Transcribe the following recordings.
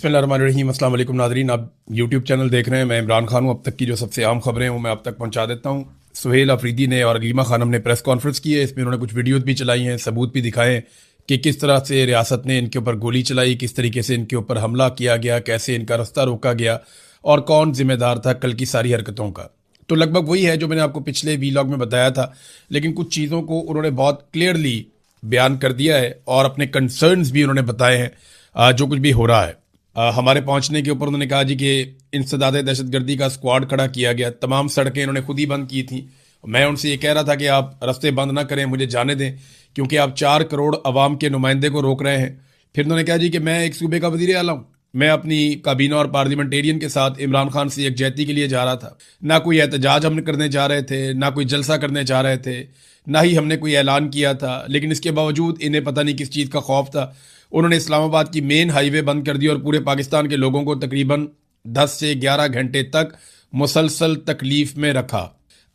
बिस्मिल्लाहिर्रहमानिर्रहीम। अस्सलाम वालेकुम नाज़रीन, आप यूट्यूब चैनल देख रहे हैं। मैं इमरान खान हूँ। अब तक की जो सबसे आम खबरें हैं वो मैं आप तक पहुँचा देता हूँ। सुहेल अफरीदी ने और अलीमा खानम ने प्रेस कॉन्फ्रेंस की है। इसमें उन्होंने कुछ वीडियोज़ भी चलाई हैं, सबूत भी दिखाए कि किस तरह से रियासत ने इनके ऊपर गोली चलाई, किस तरीके से इनके ऊपर हमला किया गया, कैसे इनका रास्ता रोका गया और कौन जिम्मेदार था कल की सारी हरकतों का। तो लगभग वही है जो मैंने आपको पिछले वीलॉग में बताया था, लेकिन कुछ चीज़ों को उन्होंने बहुत क्लियरली बयान कर दिया है और अपने कंसर्न्स भी उन्होंने बताए हैं जो कुछ भी हो रहा है। हमारे पहुंचने के ऊपर उन्होंने कहा जी कि इंसदाद दहशतगर्दी का स्क्वाड खड़ा किया गया, तमाम सड़कें इन्होंने खुद ही बंद की थी। मैं उनसे ये कह रहा था कि आप रास्ते बंद ना करें, मुझे जाने दें, क्योंकि आप 4 करोड़ अवाम के नुमाइंदे को रोक रहे हैं। फिर उन्होंने कहा जी कि मैं एक सूबे का वजीर आला हूँ, मैं अपनी काबीना और पार्लियामेंटेरियन के साथ इमरान खान से यकजहती के लिए जा रहा था। ना कोई एहतजाज हम करने जा रहे थे, ना कोई जलसा करने जा रहे थे, ना ही हमने कोई ऐलान किया था, लेकिन इसके बावजूद इन्हें पता नहीं किस चीज़ का खौफ था। उन्होंने इस्लामाबाद की मेन हाईवे बंद कर दी और पूरे पाकिस्तान के लोगों को तकरीबन 10 से 11 घंटे तक मुसलसल तकलीफ में रखा।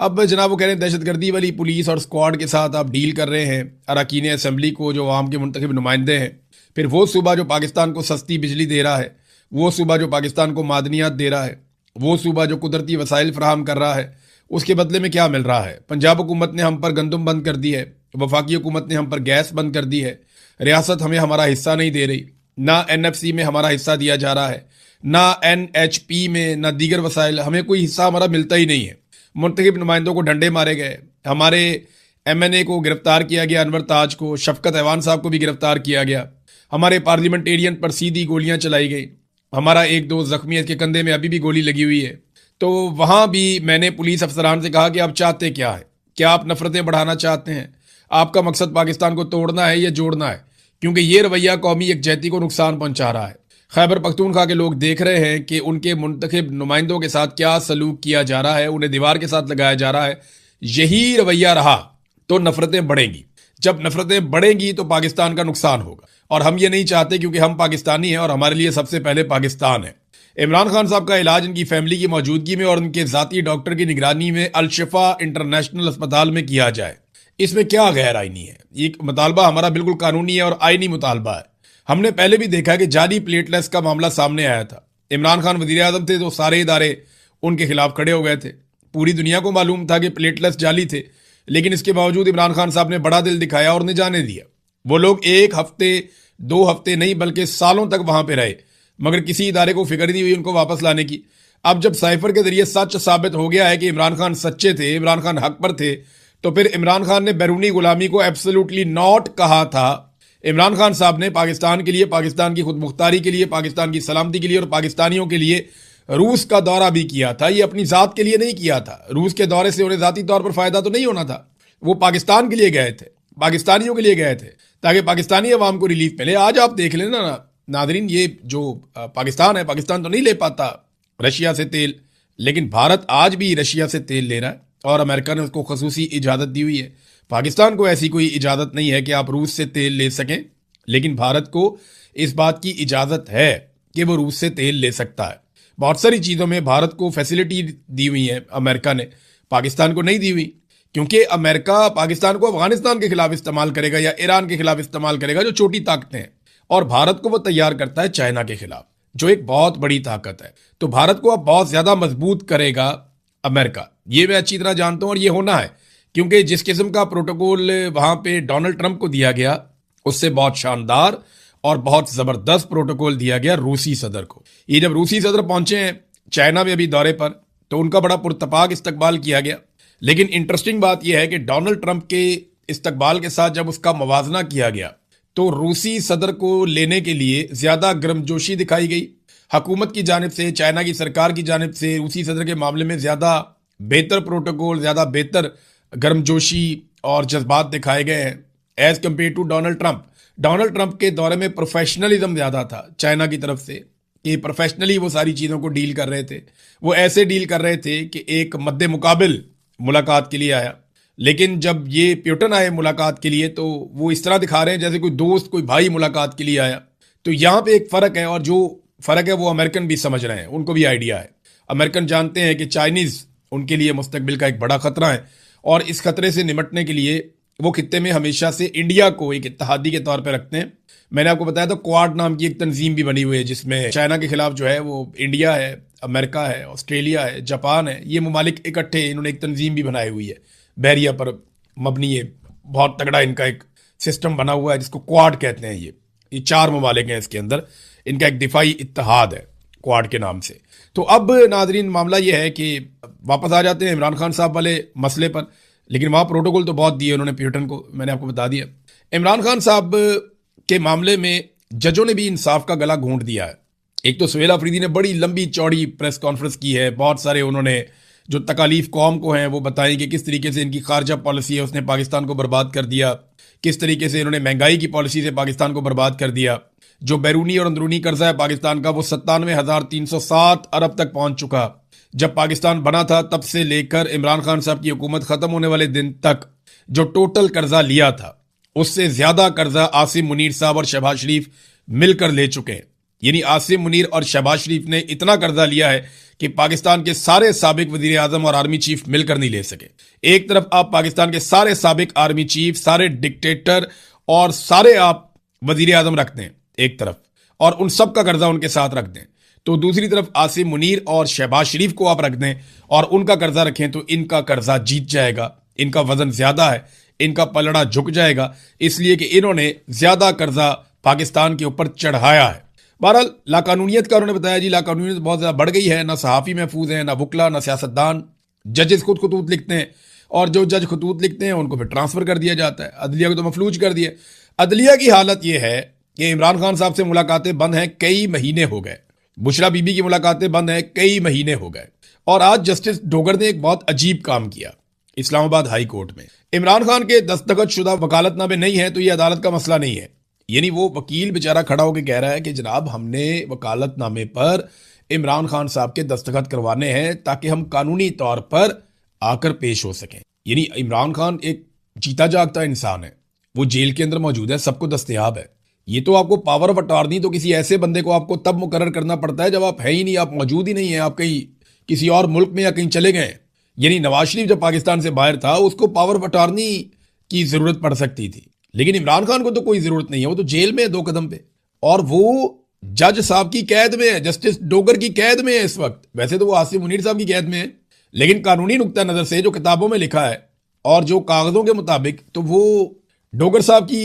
अब जनाब वो कह रहे हैं दहशतगर्दी वाली पुलिस और स्क्वाड के साथ आप डील कर रहे हैं अरकान असम्बली को, जो आवाम के मुंतखब नुमाइंदे हैं। फिर वो सूबा जो पाकिस्तान को सस्ती बिजली दे रहा है, वो सूबा जो पाकिस्तान को मादनियात दे रहा है, वो सूबा जो कुदरती वसाइल फराहम कर रहा है, उसके बदले में क्या मिल रहा है? पंजाब हुकूमत ने हम पर गंदम बंद कर दी है, वफाकी हुकूमत ने हम पर गैस बंद कर दी है, रियासत हमें हमारा हिस्सा नहीं दे रही, ना NFC में हमारा हिस्सा दिया जा रहा है, ना NHP में, ना दीगर वसाइल, हमें कोई हिस्सा हमारा मिलता ही नहीं है। मुंतखब नुमाइंदों को डंडे मारे गए, हमारे MNA को गिरफ्तार किया गया, अनवर ताज को, शफकत ऐवान साहब को भी गिरफ्तार किया गया, हमारे पार्लियामेंटेरियन पर सीधी गोलियां चलाई गई, हमारा एक दो जख्मी, इसके कंधे में अभी भी गोली लगी हुई है। तो वहाँ भी मैंने पुलिस अफसरान से कहा कि आप चाहते क्या है? क्या आप नफरतें बढ़ाना चाहते हैं? आपका मकसद पाकिस्तान को तोड़ना है या जोड़ना है? क्योंकि ये रवैया कौमी यकजहती को नुकसान पहुंचा रहा है। खैबर पख्तूनख्वा के लोग देख रहे हैं कि उनके मुंतखब नुमाइंदों के साथ क्या सलूक किया जा रहा है, उन्हें दीवार के साथ लगाया जा रहा है। यही रवैया रहा तो नफरतें बढ़ेंगी। जब नफरतें बढ़ेंगी तो पाकिस्तान का नुकसान होगा, और हम ये नहीं चाहते, क्योंकि हम पाकिस्तानी हैं और हमारे लिए सबसे पहले पाकिस्तान है। इमरान खान साहब का इलाज इनकी फैमिली की मौजूदगी में और उनके ज़ाती डॉक्टर की निगरानी में अल-शिफा इंटरनेशनल अस्पताल में किया जाए। इसमें क्या गैर आईनी है? ये मुतालबा हमारा बिल्कुल कानूनी है और आईनी मुतालबा है। हमने पहले भी देखा कि जाली प्लेटलेट्स का मामला सामने आया था। इमरान खान वजीर आज़म थे तो सारे इदारे उनके खिलाफ खड़े हो गए थे। पूरी दुनिया को मालूम था कि प्लेटलेट्स जाली थे, लेकिन इसके बावजूद इमरान खान साहब ने बड़ा दिल दिखाया और उन्हें जाने दिया। वो लोग 1 हफ्ते 2 हफ्ते नहीं बल्कि सालों तक वहां पर रहे, मगर किसी इदारे को फिक्र नहीं हुई उनको वापस लाने की। अब जब साइफर के जरिए सच साबित हो गया है कि इमरान खान सच्चे थे, इमरान खान हक पर थे, तो फिर इमरान खान ने बैरूनी गुलामी को एब्सोल्युटली नॉट कहा था। इमरान खान साहब ने पाकिस्तान के लिए, पाकिस्तान की खुद मुख्तारी के लिए, पाकिस्तान की सलामती के लिए और पाकिस्तानियों के लिए रूस का दौरा भी किया था। ये अपनी जात के लिए नहीं किया था। रूस के दौरे से उन्हें जाती तौर पर फायदा तो नहीं होना था। वो पाकिस्तान के लिए गए थे, पाकिस्तानियों के लिए गए थे, ताकि पाकिस्तानी अवाम को रिलीफ मिले। आज आप देख लेना नादरीन, ये जो पाकिस्तान है, पाकिस्तान तो नहीं ले पाता रशिया से तेल, लेकिन भारत आज भी रशिया से तेल ले रहा है और अमेरिका ने उसको खसूसी इजाज़त दी हुई है। पाकिस्तान को ऐसी कोई इजाज़त नहीं है कि आप रूस से तेल ले सकें, लेकिन भारत को इस बात की इजाज़त है कि वो रूस से तेल ले सकता है। बहुत सारी चीज़ों में भारत को फैसिलिटी दी हुई है अमेरिका ने, पाकिस्तान को नहीं दी हुई, क्योंकि अमेरिका पाकिस्तान को अफगानिस्तान के खिलाफ इस्तेमाल करेगा या ईरान के खिलाफ इस्तेमाल करेगा, जो छोटी ताकतें हैं, और भारत को वो तैयार करता है चाइना के खिलाफ, जो एक बहुत बड़ी ताकत है। तो भारत को अब बहुत ज़्यादा मजबूत करेगा अमेरिका, ये मैं अच्छी तरह जानता हूँ, और ये होना है, क्योंकि जिस किस्म का प्रोटोकॉल वहाँ पे डोनाल्ड ट्रंप को दिया गया, उससे बहुत शानदार और बहुत ज़बरदस्त प्रोटोकॉल दिया गया रूसी सदर को। ये जब रूसी सदर पहुंचे हैं चाइना में अभी दौरे पर, तो उनका बड़ा पुरतपाक इस्तकबाल किया गया। लेकिन इंटरेस्टिंग बात यह है कि डोनाल्ड ट्रंप के इस्तकबाल के साथ जब उसका मवाजना किया गया, तो रूसी सदर को लेने के लिए ज़्यादा गर्मजोशी दिखाई गई। हुकूमत की जानिब से, चाइना की सरकार की जानिब से रूसी सदर के मामले में ज़्यादा बेहतर प्रोटोकॉल, ज़्यादा बेहतर गर्मजोशी और जज्बात दिखाए गए हैं as compare to Donald Trump. Donald Trump के दौरे में प्रोफेशनलिज्म ज़्यादा था चाइना की तरफ से, कि प्रोफेशनली वो सारी चीज़ों को डील कर रहे थे। वो ऐसे डील कर रहे थे कि एक मद्दे मुकाबिल मुलाकात के लिए आया, लेकिन जब ये प्यूटन आए मुलाकात के लिए, तो वो इस तरह दिखा रहे हैं जैसे कोई दोस्त, कोई भाई मुलाकात के लिए आया। तो यहाँ पे एक फ़र्क है, और जो फ़र्क है वो अमेरिकन भी समझ रहे हैं, उनको भी आइडिया है। अमेरिकन जानते हैं कि चाइनीज़ उनके लिए मुस्तकबिल का एक बड़ा ख़तरा है, और इस खतरे से निमटने के लिए वो खित्ते में हमेशा से इंडिया को एक इत्तेहादी के तौर पर रखते हैं। मैंने आपको बताया था क्वाड नाम की एक तंजीम भी बनी हुई है जिसमें चाइना के खिलाफ जो है वो इंडिया है, अमेरिका है, ऑस्ट्रेलिया है, जापान है, ये ममालिक इकट्ठे इन्होंने एक तंजीम भी बनाई हुई है बहरिया पर मबनी है। बहुत तगड़ा इनका एक सिस्टम बना हुआ है जिसको क्वाड कहते हैं। ये 4 ममालिक हैं, इसके अंदर इनका एक दिफाई इत्तेहाद है क्वाड के नाम से। तो अब नाजरीन मामला ये है कि वापस आ जाते हैं इमरान खान साहब वाले मसले पर, लेकिन वहाँ प्रोटोकॉल तो बहुत दिए उन्होंने प्यूटन को, मैंने आपको बता दिया। इमरान खान साहब के मामले में जजों ने भी इंसाफ का गला घोंट दिया है। एक तो सुहेल अफरीदी ने बड़ी लंबी चौड़ी प्रेस कॉन्फ्रेंस की है, बहुत सारे उन्होंने जो तकालीफ कौम को हैं वो बताई कि किस तरीके से इनकी खारजा पॉलिसी है उसने पाकिस्तान को बर्बाद कर दिया, किस तरीके से इन्होंने महंगाई की पॉलिसी से पाकिस्तान को बर्बाद कर दिया। जो बैरूनी और अंदरूनी कर्जा है पाकिस्तान का वो 97,307 अरब तक पहुंच चुका। जब पाकिस्तान बना था तब से लेकर इमरान खान साहब की हुकूमत खत्म होने वाले दिन तक जो टोटल कर्जा लिया था उससे ज्यादा कर्जा आसिम मुनीर साहब और शहबाज शरीफ मिलकर ले चुके हैं। यानी आसिम मुनीर और शहबाज शरीफ ने इतना कर्जा लिया है कि पाकिस्तान के सारे साबिक वजीर आजम और आर्मी चीफ मिलकर नहीं ले सके। एक तरफ आप पाकिस्तान के सारे साबिक आर्मी चीफ, सारे डिक्टेटर और सारे आप वजीर आजम रखते हैं एक तरफ, और उन सब का कर्जा उनके साथ रख दें, तो दूसरी तरफ आसिम मुनीर और शहबाज शरीफ को आप रख दें और उनका कर्जा रखें तो इनका कर्जा जीत जाएगा। इनका वजन ज्यादा है, इनका पलड़ा झुक जाएगा, इसलिए कि इन्होंने ज्यादा कर्जा पाकिस्तान के ऊपर चढ़ाया है। बहरहाल लाकानूनियत का उन्होंने बताया जी लाकानूनियत बहुत ज्यादा बढ़ गई है, ना सहाफ़ी महफूज है, ना वकला, ना सियासतदान। जजेस खुद खतूत लिखते हैं और जो जज खतूत लिखते हैं उनको फिर ट्रांसफर कर दिया जाता है। अदलिया को तो मफलूज कर दिया। अदलिया की हालत यह है कि इमरान खान साहब से मुलाकातें बंद हैं, कई महीने हो गए। बुशरा बीबी की मुलाकातें बंद हैं, कई महीने हो गए। और आज जस्टिस डोगर ने एक बहुत अजीब काम किया इस्लामाबाद हाई कोर्ट में। इमरान खान के दस्तखत शुदा वकालतनामे नहीं है तो यह अदालत का मसला नहीं है। यानी वो वकील बेचारा खड़ा होकर कह रहा है कि जनाब हमने वकालतनामे पर इमरान खान साहब के दस्तखत करवाने हैं ताकि हम कानूनी तौर पर आकर पेश हो सकें। यानी इमरान खान एक जीता जागता इंसान है, वो जेल के अंदर मौजूद है, सबको दस्तयाब है। ये तो आपको पावर ऑफ अटॉर्नी तो किसी ऐसे बंदे को आपको तब मुकर्रर करना पड़ता है जब आप है ही नहीं, आप मौजूद ही नहीं है, आप कहीं किसी और मुल्क में या कहीं चले गए। यानी नवाज शरीफ जब पाकिस्तान से बाहर था उसको पावर ऑफ अटॉर्नी की जरूरत पड़ सकती थी, लेकिन इमरान खान को तो कोई जरूरत नहीं है, वो तो जेल में है 2 कदम पे, और वो जज साहब की कैद में है, जस्टिस डोगर की कैद में है इस वक्त। वैसे तो वो आसिम मुनीर साहब की कैद में है, लेकिन कानूनी नुक्ता नजर से जो किताबों में लिखा है और जो कागजों के मुताबिक तो वो डोगर साहब की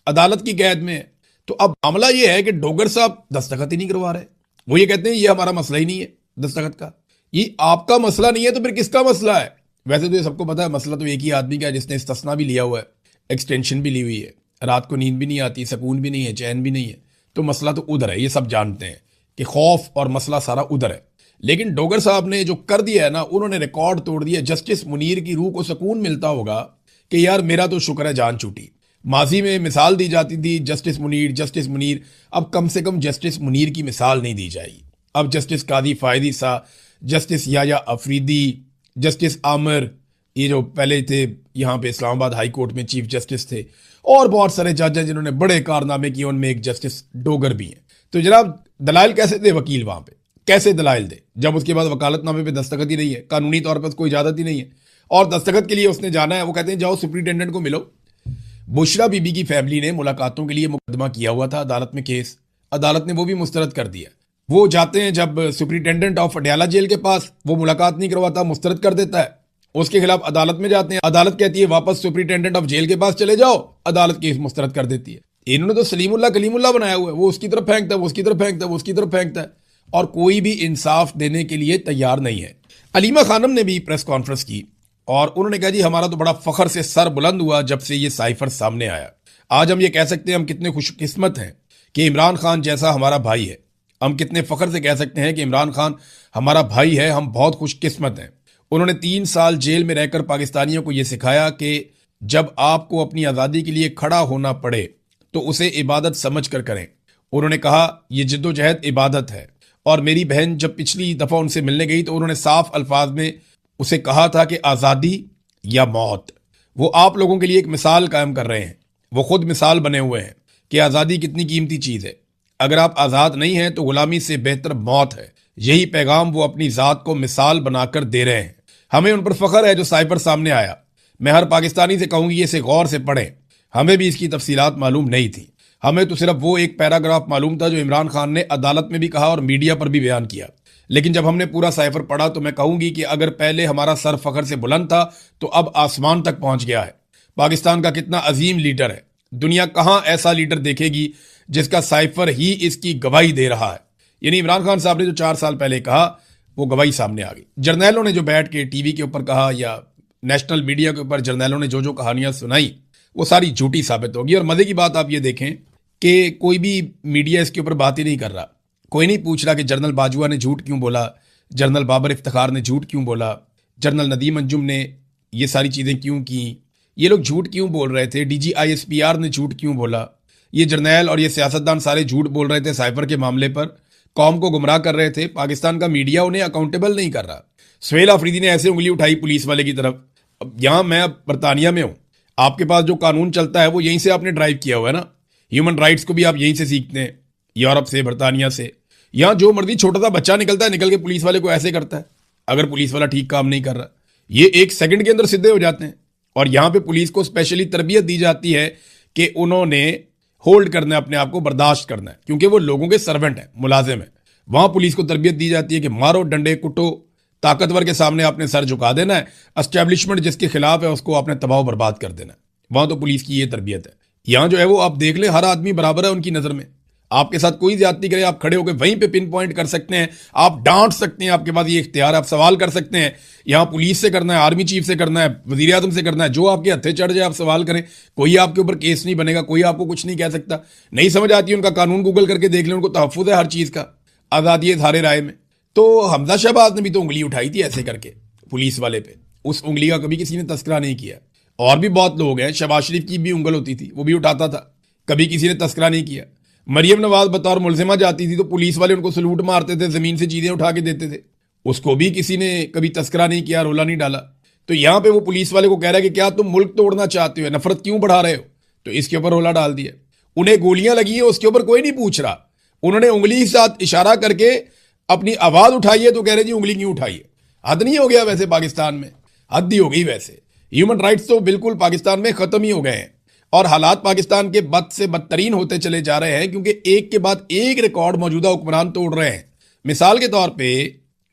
अदालत की कैद में है। तो अब मामला ये है कि डोगर साहब दस्तखत ही नहीं करवा रहे। वो ये कहते हैं ये हमारा मसला ही नहीं है दस्तखत का, ये आपका मसला नहीं है तो फिर किसका मसला है? वैसे तो ये सबको पता है मसला तो एक ही आदमी का है जिसने इस्तिस्ना भी लिया हुआ है, एक्सटेंशन भी ली हुई है, रात को नींद भी नहीं आती, सुकून भी नहीं है, चैन भी नहीं है, तो मसला तो उधर है। ये सब जानते हैं कि खौफ और मसला सारा उधर है। लेकिन डोगर साहब ने जो कर दिया है ना, उन्होंने रिकॉर्ड तोड़ दिया। जस्टिस मुनीर की रूह को सुकून मिलता होगा कि यार मेरा तो शुक्र है जान छूटी। माजी में मिसाल दी जाती थी जस्टिस मुनीर, अब कम से कम जस्टिस मुनीर की मिसाल नहीं दी जाएगी। अब जस्टिस कादी फायदी सा, जस्टिस याया अफरीदी, जस्टिस आमिर, ये जो पहले थे यहाँ पे इस्लामाबाद हाई कोर्ट में चीफ जस्टिस थे, और बहुत सारे जज हैं जिन्होंने बड़े कारनामे किए, उनमें एक जस्टिस डोगर भी हैं। तो जनाब दलाइल कैसे दे वकील वहां पे, कैसे दलाइल दे जब उसके बाद वकालतनामे पे दस्तखत ही नहीं है, कानूनी तौर पर कोई इजाजत ही नहीं है, और दस्तखत के लिए उसने जाना है। वो कहते हैं जाओ सुप्रिंटेंडेंट को मिलो। बुशरा बीबी की फैमिली ने मुलाकातों के लिए मुकदमा किया हुआ था अदालत में केस, अदालत ने वो भी मुस्तरद कर दिया। वो जाते हैं जब सुप्रिंटेंडेंट ऑफ अडयाला जेल के पास, वो मुलाकात नहीं करवाता, मुस्तरद कर देता है। उसके खिलाफ अदालत में जाते हैं, अदालत कहती है वापस सुप्रिंटेंडेंट ऑफ जेल के पास चले जाओ, अदालत केस मुस्तरद कर देती है। इन्होंने तो सलीमुल्लाह कलीमुल्लाह बनाया हुआ है, वो उसकी तरफ फेंकता है, वो उसकी तरफ फेंकता है, वो उसकी तरफ फेंकता है, और कोई भी इंसाफ देने के लिए तैयार नहीं है। अलीमा खानम ने भी प्रेस कॉन्फ्रेंस की और उन्होंने कहा जी हमारा तो बड़ा फख्र से सर बुलंद हुआ जब से ये साइफर सामने आया। आज हम ये कह सकते हैं हम कितने खुशकिस्मत हैं कि इमरान खान जैसा हमारा भाई है। हम कितने फख्र से कह सकते हैं कि इमरान खान हमारा भाई है, हम बहुत खुशकिस्मत हैं। उन्होंने 3 साल जेल में रहकर पाकिस्तानियों को यह सिखाया कि जब आपको अपनी आज़ादी के लिए खड़ा होना पड़े तो उसे इबादत समझ कर करें। उन्होंने कहा यह जिद्दोजहद इबादत है। और मेरी बहन जब पिछली दफ़ा उनसे मिलने गई तो उन्होंने साफ अल्फाज में उसे कहा था कि आज़ादी या मौत। वो आप लोगों के लिए एक मिसाल कायम कर रहे हैं, वो खुद मिसाल बने हुए हैं कि आज़ादी कितनी कीमती चीज़ है। अगर आप आज़ाद नहीं हैं तो गुलामी से बेहतर मौत है। यही पैगाम वो अपनी ज़ात को मिसाल बनाकर दे रहे हैं। हमें उन पर फ़ख्र है जो साइफर सामने आया। मैं हर पाकिस्तानी से कहूंगी इसे गौर से पढ़ें, हमें भी इसकी तफसीलात मालूम नहीं थी। हमें तो सिर्फ वो एक पैराग्राफ मालूम था जो इमरान खान ने अदालत में भी कहा और मीडिया पर भी बयान किया। लेकिन जब हमने पूरा साइफर पढ़ा तो मैं कहूंगी कि अगर पहले हमारा सर फखर से बुलंद था तो अब आसमान तक पहुंच गया है। पाकिस्तान का कितना अजीम लीडर है, दुनिया कहां ऐसा लीडर देखेगी जिसका साइफर ही इसकी गवाही दे रहा है। यानी इमरान खान साहब ने जो 4 साल पहले कहा वो गवाही सामने आ गई। जर्नैलों ने जो बैठ के टीवी के ऊपर कहा या नेशनल मीडिया के ऊपर जर्नैलों ने जो जो कहानियां सुनाई वो सारी झूठी साबित होगी। और मजे की बात आप ये देखें कि कोई भी मीडिया इसके ऊपर बात ही नहीं कर रहा। कोई नहीं पूछ रहा कि जनरल बाजवा ने झूठ क्यों बोला, जनरल बाबर इफ्तिखार ने झूठ क्यों बोला, जनरल नदीम अंजुम ने ये सारी चीज़ें क्यों की, ये लोग झूठ क्यों बोल रहे थे, DGISPR ने झूठ क्यों बोला, ये जर्नैल और ये सियासतदान सारे झूठ बोल रहे थे साइफर के मामले पर, कौम को गुमराह कर रहे थे। पाकिस्तान का मीडिया उन्हें अकाउंटेबल नहीं कर रहा। सुहेल आफरीदी ने ऐसे उंगली उठाई पुलिस वाले की तरफ। अब यहाँ मैं अब बरतानिया में हूँ, आपके पास जो कानून चलता है वो यहीं से आपने ड्राइव किया हुआ है ना। ह्यूमन राइट्स को भी आप यहीं से सीखते हैं, यूरोप से, बरतानिया से। यहाँ जो मर्जी छोटा सा बच्चा निकलता है, निकल के पुलिस वाले को ऐसे करता है। अगर पुलिस वाला ठीक काम नहीं कर रहा, ये 1 सेकंड के अंदर सीधे हो जाते हैं। और यहाँ पे पुलिस को स्पेशली तरबियत दी जाती है कि उन्होंने होल्ड करना है, अपने आप को बर्दाश्त करना है, क्योंकि वो लोगों के सर्वेंट है, मुलाजिम है। वहां पुलिस को तरबियत दी जाती है कि मारो, डंडे, कुटो, ताकतवर के सामने आपने सर झुका देना है, एस्टेब्लिशमेंट जिसके खिलाफ है उसको आपने तबाह बर्बाद कर देना है। वहां तो पुलिस की ये तरबियत है। यहाँ जो है वो आप देख लें, हर आदमी बराबर है उनकी नजर में। आपके साथ कोई ज्यादती करे, आप खड़े होकर वहीं पे पिन पॉइंट कर सकते हैं, आप डांट सकते हैं, आपके पास ये इख्तियार है, आप सवाल कर सकते हैं। यहाँ पुलिस से करना है, आर्मी चीफ से करना है, वजीर आजम से करना है, जो आपके हथे चढ़ जाए आप सवाल करें, कोई आपके ऊपर केस नहीं बनेगा, कोई आपको कुछ नहीं कह सकता। नहीं समझ आती है उनका कानून, गूगल करके देख लें, उनको तहफ्फुज़ है हर चीज का, आजादी है सारे राय में। तो हमजा शहबाज ने भी तो उंगली उठाई थी ऐसे करके पुलिस वाले पे, उस उंगली का कभी किसी ने तस्करा नहीं किया। और भी बहुत लोग हैं, शहबाज शरीफ की भी उंगल होती थी, वो भी उठाता था, कभी किसी ने तस्करा नहीं किया। मरियम नवाज बतौर मुलजिमा जाती थी तो पुलिस वाले उनको सलूट मारते थे, जमीन से चीजें उठा के देते थे, उसको भी किसी ने कभी तस्करा नहीं किया, रोला नहीं डाला। तो यहां पे वो पुलिस वाले को कह रहा है कि क्या तुम मुल्क तोड़ना चाहते हो, नफरत क्यों बढ़ा रहे हो, तो इसके ऊपर रोला डाल दिया। उन्हें गोलियां लगी है, उसके ऊपर कोई नहीं पूछ रहा। उन्होंने उंगली के साथ इशारा करके अपनी आवाज उठाई है तो कह रहे जी उंगली क्यों उठाई है। हद नहीं हो गया वैसे पाकिस्तान में, हद ही हो गई वैसे। ह्यूमन राइट्स तो बिल्कुल पाकिस्तान में खत्म ही हो गए हैं और हालात पाकिस्तान के बद से बदतरीन होते चले जा रहे हैं, क्योंकि एक के बाद एक रिकॉर्ड मौजूदा हुक्मरान तोड़ रहे हैं। मिसाल के तौर पे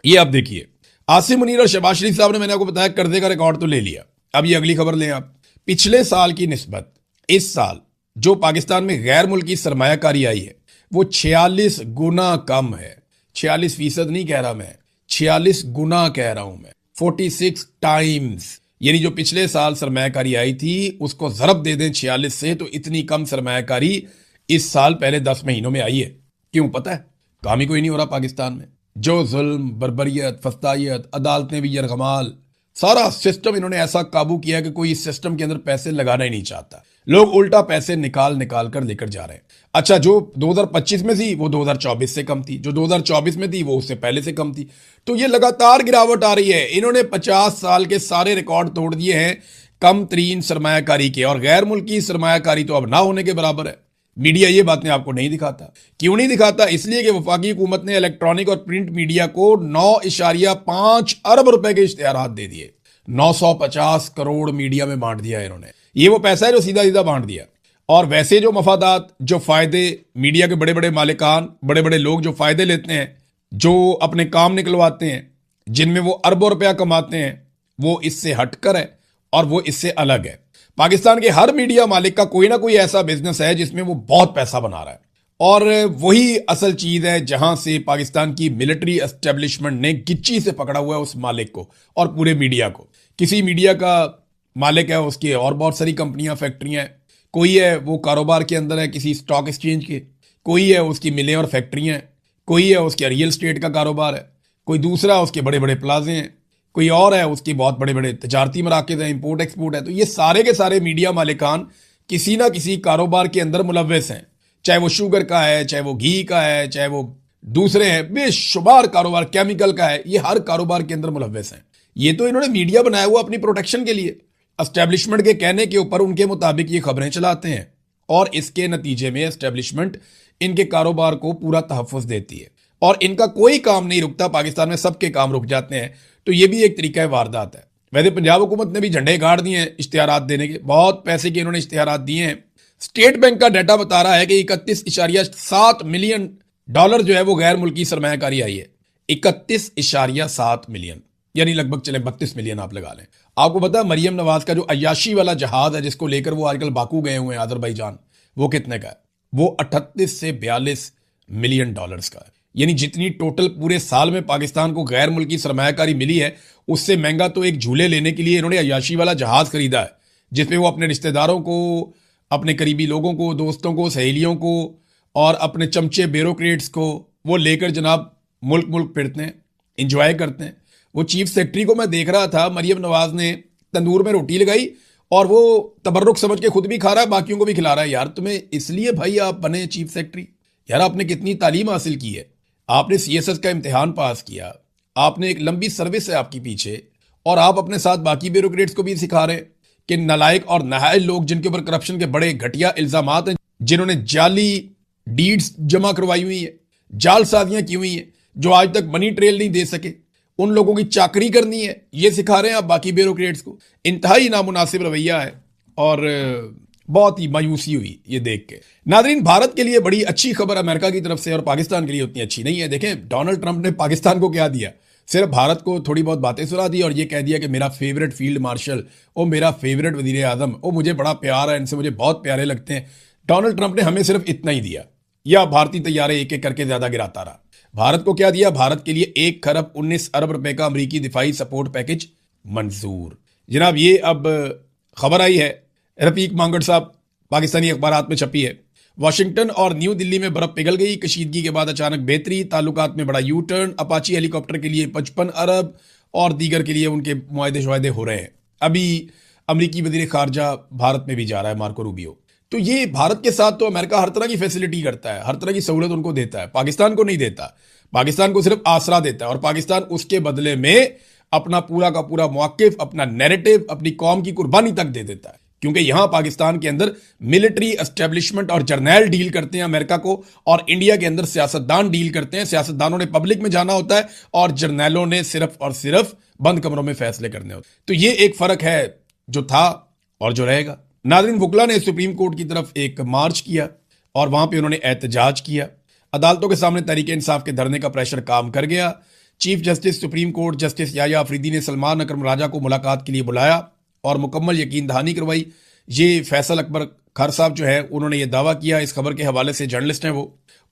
ये आप देखिए, आसिम मुनीर और शहबाज शरीफ साहब ने, मैंने आपको बताया, कर्जे का रिकॉर्ड तो ले लिया। अब ये अगली खबर लें आप, पिछले साल की निस्बत इस साल जो पाकिस्तान में गैर मुल्की सरमायाकारी आई है वो 46 गुना कम है। 46% नहीं कह रहा मैं, 46 गुना कह रहा हूं मैं, 46 टाइम्स। यानी जो पिछले साल सरमायाकारी आई थी उसको जरब दे दें 46 से, तो इतनी कम सरमायाकारी इस साल पहले 10 महीनों में आई है। क्यों पता है? काम ही कोई नहीं हो रहा पाकिस्तान में। जो जुल्म, बर्बरियत, फस्तायत, अदालतें भी यरगमाल, सारा सिस्टम इन्होंने ऐसा काबू किया कि कोई इस सिस्टम के अंदर पैसे लगाना ही नहीं चाहता। लोग उल्टा पैसे निकाल निकाल कर लेकर जा रहे हैं। अच्छा, जो 2025 में थी वो 2024 से कम थी, जो 2024 में थी वो उससे पहले से कम थी। तो ये लगातार गिरावट आ रही है। इन्होंने 50 साल के सारे रिकॉर्ड तोड़ दिए हैं कम तरीन सरमायाकारी के, और गैर मुल्की सरमायाकारी तो अब ना होने के बराबर है। मीडिया ये बातें आपको नहीं दिखाता। क्यों नहीं दिखाता? इसलिए कि वफाकी हुकूमत ने इलेक्ट्रॉनिक और प्रिंट मीडिया को 9.5 अरब रुपए के इश्तिहारात दे दिए। 950 करोड़ मीडिया में बांट दिया इन्होंने। ये वो पैसा है जो सीधा सीधा बांट दिया। और वैसे जो मफादात, जो फायदे, मीडिया के बड़े बड़े मालिकान, बड़े बड़े लोग जो फायदे लेते हैं, जो अपने काम निकलवाते हैं, जिनमें वो अरबों रुपया कमाते हैं, वो इससे हटकर है और वो इससे अलग है। पाकिस्तान के हर मीडिया मालिक का कोई ना कोई ऐसा बिजनेस है जिसमें वो बहुत पैसा बना रहा है, और वही असल चीज है जहां से पाकिस्तान की मिलिट्री एस्टेब्लिशमेंट ने गिच्ची से पकड़ा हुआ है उस मालिक को और पूरे मीडिया को। किसी मीडिया का मालिक है, उसके और बहुत सारी कंपनियां, फैक्ट्रियां हैं। कोई है वो कारोबार के अंदर है किसी स्टॉक एक्सचेंज के, कोई है उसकी मिलें और फैक्ट्रियां हैं, कोई है उसके रियल स्टेट का कारोबार है, कोई दूसरा उसके बड़े बड़े प्लाजे हैं, कोई और है उसकी बहुत बड़े बड़े तजारती मराकज़ हैं, इंपोर्ट एक्सपोर्ट है। तो ये सारे के सारे मीडिया मालिकान किसी ना किसी कारोबार के अंदर मुलव्वस हैं, चाहे वो शुगर का है, चाहे वो घी का है, चाहे वो दूसरे हैं, बेशुमार कारोबार, केमिकल का है, ये हर कारोबार के अंदर मुलव्वस हैं। ये तो इन्होंने मीडिया बनाया हुआ अपनी प्रोटेक्शन के लिए, एस्टेब्लिशमेंट के कहने के ऊपर उनके मुताबिक ये खबरें चलाते हैं, और इसके नतीजे में एस्टेब्लिशमेंट इनके कारोबार को पूरा तहफ़्फ़ुज़ देती है और इनका कोई काम नहीं रुकता। पाकिस्तान में सबके काम रुक जाते हैं। तो ये भी एक तरीका वारदात है। वैसे पंजाब हुकूमत ने भी झंडे गाड़ दिए हैं इश्तिहारात देने के, बहुत पैसे के इन्होंने इश्तिहारात दिए हैं। स्टेट बैंक का डाटा बता रहा है कि 31.7 मिलियन डॉलर जो है वो गैर मुल्की सरमायाकारी आई है। 31.7 मिलियन, यानी लगभग चले 32 मिलियन आप लगा लें। आपको पता है मरियम नवाज का जो अय्याशी वाला जहाज है जिसको लेकर वो आजकल बाकू गए हुए हैं अजरबैजान, वो कितने का है? वो 38 से 42 मिलियन डॉलर्स का है। यानी जितनी टोटल पूरे साल में पाकिस्तान को गैर मुल्की सरमायाकारी मिली है उससे महंगा तो एक झूले लेने के लिए इन्होंने अय्याशी वाला जहाज खरीदा है, जिसमें वो अपने रिश्तेदारों को, अपने करीबी लोगों को, दोस्तों को, सहेलियों को और अपने चमचे ब्यूरोक्रेट्स को वो लेकर जनाब मुल्क मुल्क फिरते हैं, इंजॉय करते हैं। वो चीफ सेक्रेटरी को मैं देख रहा था, मरियम नवाज ने तंदूर में रोटी लगाई और वो तबर्रुक समझ के खुद भी खा रहा है, बाकियों को भी खिला रहा है। यार तुम्हें इसलिए भाई आप बने चीफ सेक्रेटरी? यार आपने कितनी तालीम हासिल की है, आपने सीएसएस का इम्तिहान पास किया, आपने एक लंबी सर्विस है आपकी पीछे, और आप अपने साथ बाकी ब्यूरोक्रेट्स को भी सिखा रहे हैं कि नालायक और नाहल लोग जिनके ऊपर करप्शन के बड़े घटिया इल्जामात हैं, जिन्होंने जाली डीड्स जमा करवाई हुई है, जालसाजियां की हुई हैं, जो आज तक मनी ट्रेल नहीं दे सके, उन लोगों की चाकरी करनी है, ये सिखा रहे हैं आप बाकी ब्यूरोक्रेट्स को। इंतहाई नामुनासिब रवैया है और बहुत ही मायूसी हुई ये देख के। नादरीन, भारत के लिए बड़ी अच्छी खबर अमेरिका की तरफ से और पाकिस्तान के लिए उतनी अच्छी नहीं है। देखें, डोनाल्ड ट्रंप ने पाकिस्तान को क्या दिया? सिर्फ भारत को थोड़ी बहुत बातें सुना दी और ये कह दिया कि मेरा फेवरेट फील्ड मार्शल, ओ मेरा फेवरेट वजीर आजम, ओ मुझे बड़ा प्यार है इनसे, मुझे बहुत प्यारे लगते हैं। डोनाल्ड ट्रंप ने हमें सिर्फ इतना ही दिया, या भारतीय तैयारे एक एक करके ज्यादा गिराता रहा। भारत को क्या दिया? भारत के लिए 1 खरब 19 अरब रुपए का अमरीकी दिफाई सपोर्ट पैकेज मंजूर। जनाब ये अब खबर आई है, रफीक मांगड़ साहब, पाकिस्तानी अखबारात में छपी है। वाशिंगटन और न्यू दिल्ली में बर्फ पिघल गई, कशीदगी के बाद अचानक बेहतरी, ताल्लुकात में बड़ा यू टर्न, अपाची हेलीकॉप्टर के लिए 55 अरब और दीगर के लिए उनके मुआहदे शुआहदे हो रहे हैं। अभी अमरीकी वजीर खारजा भारत में भी जा रहा है, मार्को रूबियो। तो ये भारत के साथ तो अमेरिका हर तरह की फैसिलिटी करता है, हर तरह की सहूलत उनको देता है, पाकिस्तान को नहीं देता। पाकिस्तान को सिर्फ आसरा देता है और पाकिस्तान उसके बदले में अपना पूरा का पूरा मौकिफ, अपना नैरेटिव, अपनी कौम की कुर्बानी तक दे देता है। क्योंकि यहां पाकिस्तान के अंदर मिलिट्री एस्टेब्लिशमेंट और जर्नैल डील करते हैं अमेरिका को, और इंडिया के अंदर सियासतदान डील करते हैं। सियासतदानों ने पब्लिक में जाना होता है और जर्नैलों ने सिर्फ और सिर्फ बंद कमरों में फैसले करने होते हैं। तो ये एक फर्क है जो था और जो रहेगा। नाज़रीन, वुकला ने सुप्रीम कोर्ट की तरफ एक मार्च किया और वहां पे उन्होंने एहतजाज किया। अदालतों के सामने तहरीक इंसाफ के धरने का प्रेशर काम कर गया। Chief justice supreme court justice Yahya Afridi ने सलमान अकरम राजा को मुलाकात के लिए बुलाया और मुकम्मल यकीन दहानी करवाई। ये फैसल अकबर खर साहब जो है उन्होंने ये दावा किया, इस खबर के हवाले से जर्नलिस्ट हैं वो,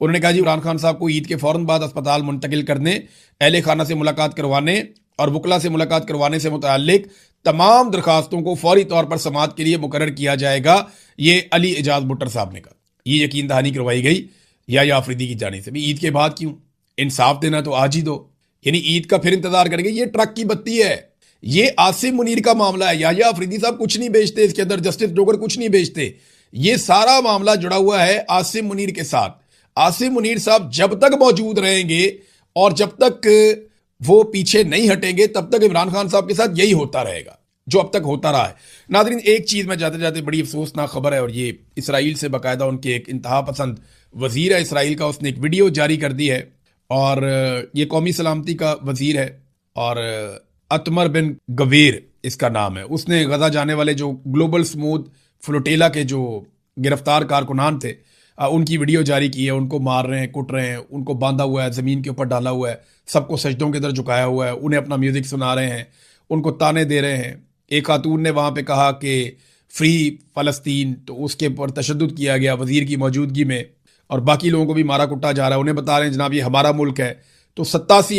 उन्होंने कहा जी इमरान खान साहब को ईद के फौरन बाद अस्पताल मुंतकिल करने, अहले खाना से मुलाकात करवाने और वुकला से मुलाकात करवाने से मुताल्लिक तमाम दरखास्तों को फौरी तौर पर समाअत के लिए मुकर्रर किया जाएगा। ये अली एजाज भुट्टर साहब ने कहा, ये यकीन दहानी करवाई गई या अफरीदी की जानी से। भी ईद के बाद क्यों? इंसाफ देना तो आज ही दो, यानी ईद का फिर इंतजार करेंगे। ये ट्रक की बत्ती है, ये आसिम मुनीर का मामला है। या अफरीदी साहब कुछ नहीं बेचते इसके अंदर, जस्टिस डोगर कुछ नहीं बेचते। ये सारा मामला जुड़ा हुआ है आसिम मुनीर के साथ। आसिम मुनीर साहब जब तक मौजूद रहेंगे और जब तक वो पीछे नहीं हटेंगे तब तक इमरान खान साहब के साथ यही होता रहेगा जो अब तक होता रहा है। नाज़रीन, एक चीज में जाते जाते बड़ी अफसोसनाक खबर है, और ये इसराइल से बाकायदा उनके एक इंतहा पसंद वजीर है इसराइल का, उसने एक वीडियो जारी कर दी है और ये कौमी सलामती का वजीर है और अतमर बिन गवीर इसका नाम है। उसने गजा जाने वाले जो ग्लोबल स्मूथ फ्लोटेला के जो गिरफ्तार कारकुनान थे उनकी वीडियो जारी की है। उनको मार रहे हैं, कुट रहे हैं, उनको बांधा हुआ है, ज़मीन के ऊपर डाला हुआ है, सबको सजदों के अंदर झुकाया हुआ है, उन्हें अपना म्यूज़िक सुना रहे हैं, उनको ताने दे रहे हैं। एक खातून ने वहाँ पे कहा कि फ्री फ़लस्तीन, तो उसके ऊपर तशद्दुद किया गया वज़ीर की मौजूदगी में, और बाकी लोगों को भी मारा कुटा जा रहा है। उन्हें बता रहे हैं जनाब ये हमारा मुल्क है। तो 87